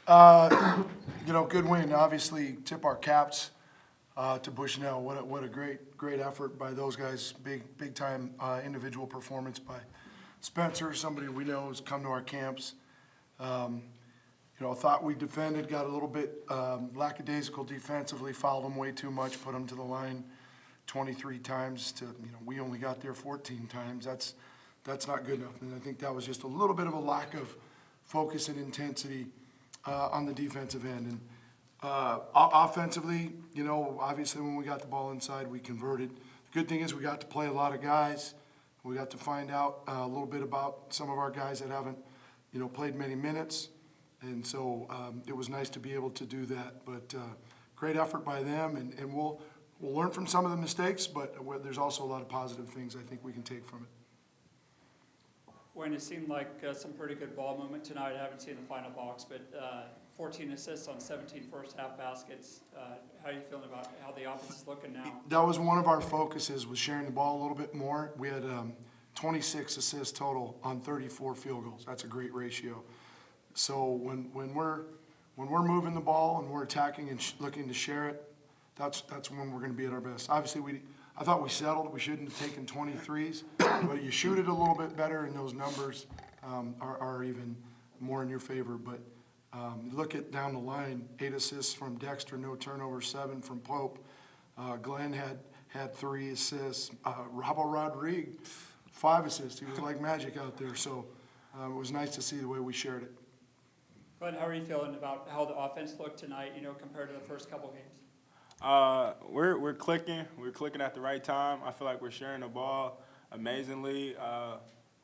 Good win. Obviously, tip our caps to Bushnell. What a great effort by those guys. Big time individual performance by Spencer, somebody we know has come to our camps. Thought we defended, got a little bit lackadaisical defensively, fouled them way too much, put them to the line 23 times we only got there 14 times. That's not good enough. And I think that was just a little bit of a lack of focus and intensity on the defensive end. And offensively, obviously when we got the ball inside, we converted. The good thing is we got to play a lot of guys. We got to find out a little bit about some of our guys that haven't, played many minutes. And so it was nice to be able to do that. But great effort by them, and we'll learn from some of the mistakes, but there's also a lot of positive things I think we can take from it. Wayne, it seemed like some pretty good ball movement tonight. I haven't seen the final box, but 14 assists on 17 first-half baskets. How are you feeling about how the offense is looking now? That was one of our focuses, was sharing the ball a little bit more. We had 26 assists total on 34 field goals. That's a great ratio. So when we're moving the ball and we're attacking and looking to share it, that's when we're going to be at our best. Obviously, I thought we settled. We shouldn't have taken 23s, but you shoot it a little bit better, and those numbers are even more in your favor. But look at down the line: 8 assists from Dexter, no turnovers, 7 from Pope. Glenn had 3 assists. Rabo Rodriguez, 5 assists. He was like magic out there. So it was nice to see the way we shared it. Glenn, how are you feeling about how the offense looked tonight, compared to the first couple games? We're clicking. We're clicking at the right time. I feel like we're sharing the ball amazingly.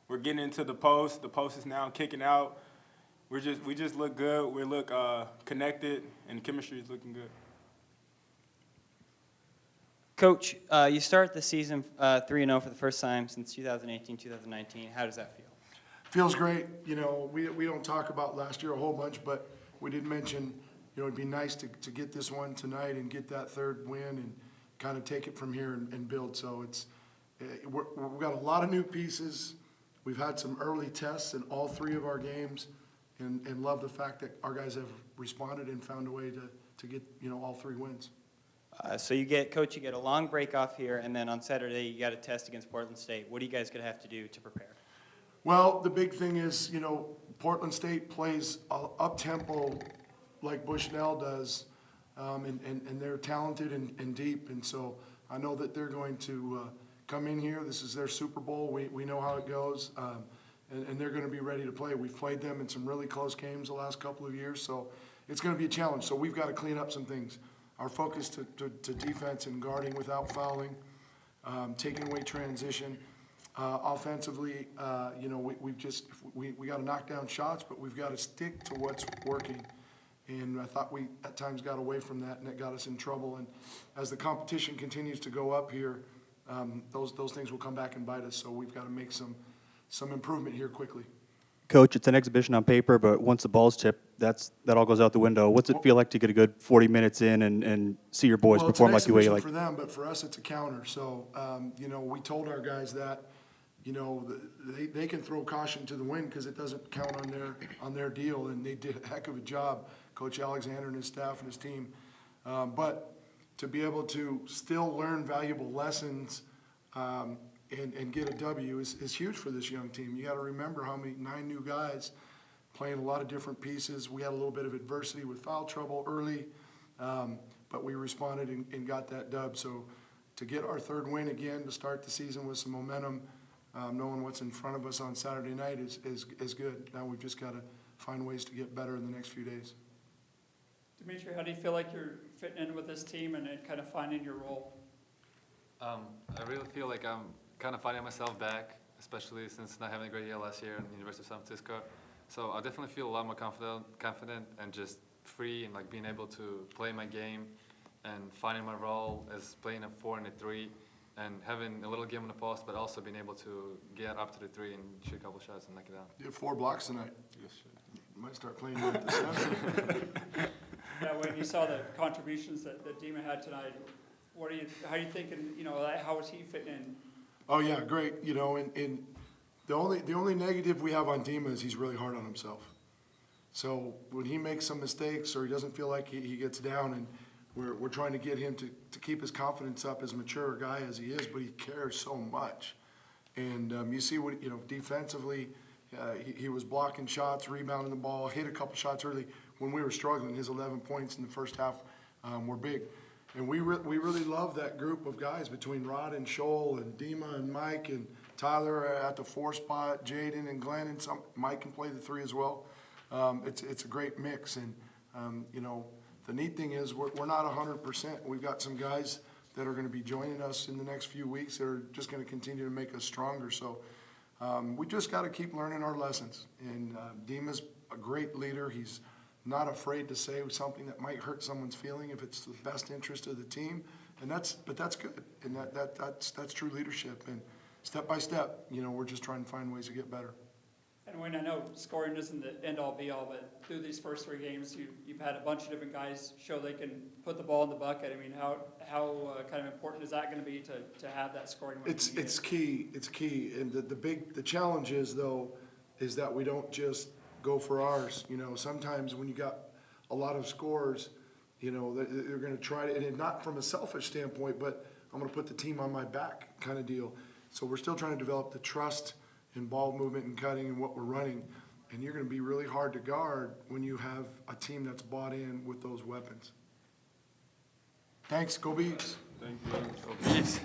We're getting into the post. The post is now kicking out. We just look good. We look connected, and chemistry is looking good. Coach, you start the season 3-0 for the first time since 2018-2019. How does that feel? Feels great. We don't talk about last year a whole bunch, but we did mention, it'd be nice to get this one tonight and get that third win and kind of take it from here and build. So we've got a lot of new pieces. We've had some early tests in all 3 of our games, and love the fact that our guys have responded and found a way to get all 3 wins. So you get a long break off here, and then on Saturday you got a test against Portland State. What are you guys going to have to do to prepare? Well, the big thing is, Portland State plays up-tempo like Bushnell does, and they're talented and deep. And so I know that they're going to come in here. This is their Super Bowl. We know how it goes, and they're going to be ready to play. We've played them in some really close games the last couple of years, so it's going to be a challenge. So we've got to clean up some things. Our focus to defense and guarding without fouling, taking away transition. Offensively, we got to knock down shots, but we've got to stick to what's working. And I thought we at times got away from that, and it got us in trouble. And as the competition continues to go up here, those things will come back and bite us. So we've got to make some improvement here quickly. Coach, it's an exhibition on paper, but once the ball's tipped, that all goes out the window. What's it feel like to get a good 40 minutes in and see your boys perform like the way you like? Well, it's an exhibition for them, but for us, it's a counter. So, we told our guys that, they can throw caution to the wind because it doesn't count on their deal, and they did a heck of a job, Coach Alexander and his staff and his team. But to be able to still learn valuable lessons and get a W is huge for this young team. You got to remember how many 9 new guys playing a lot of different pieces. We had a little bit of adversity with foul trouble early, but we responded and got that dub. So to get our 3rd win again, to start the season with some momentum, knowing what's in front of us on Saturday night is good. Now we've just got to find ways to get better in the next few days. Dimitri, how do you feel like you're fitting in with this team and kind of finding your role? I really feel like I'm kind of finding myself back, especially since not having a great year last year in the University of San Francisco. So I definitely feel a lot more confident and just free and being able to play my game and finding my role as playing a 4 and a 3 and having a little game on the post, but also being able to get up to the 3 and shoot a couple shots and knock it down. You have 4 blocks tonight. Yes, you might start playing at the 7. Yeah, when you saw the contributions that Dima had tonight, how are you thinking, how is he fitting in? Oh yeah, great. And the only negative we have on Dima is he's really hard on himself. So when he makes some mistakes or he doesn't feel like he gets down, and we're trying to get him to keep his confidence up, as mature a guy as he is, but he cares so much. And you see what, defensively, he was blocking shots, rebounding the ball, hit a couple shots early. When we were struggling, his 11 points in the first half were big. And we really love that group of guys between Rod and Shoal and Dima and Mike and Tyler at the 4 spot, Jaden and Glenn, and Mike can play the 3 as well. It's a great mix. And, the neat thing is we're not 100%. We've got some guys that are going to be joining us in the next few weeks that are just going to continue to make us stronger. So we just got to keep learning our lessons. And Dima's a great leader. He's not afraid to say something that might hurt someone's feeling if it's the best interest of the team. And that's good. And that's true leadership. And step by step, we're just trying to find ways to get better. And Wayne, I know scoring isn't the end-all be-all, but through these first 3 games, you've had a bunch of different guys show they can put the ball in the bucket. I mean, how kind of important is that going to be to have that scoring? It's key. It's key. And the challenge is, though, is that we don't just go for ours. Sometimes when you got a lot of scores, they're going to try to, and not from a selfish standpoint, but I'm going to put the team on my back kind of deal. So we're still trying to develop the trust in ball movement and cutting and what we're running. And you're going to be really hard to guard when you have a team that's bought in with those weapons. Thanks. Go Bees. Thank you. Peace.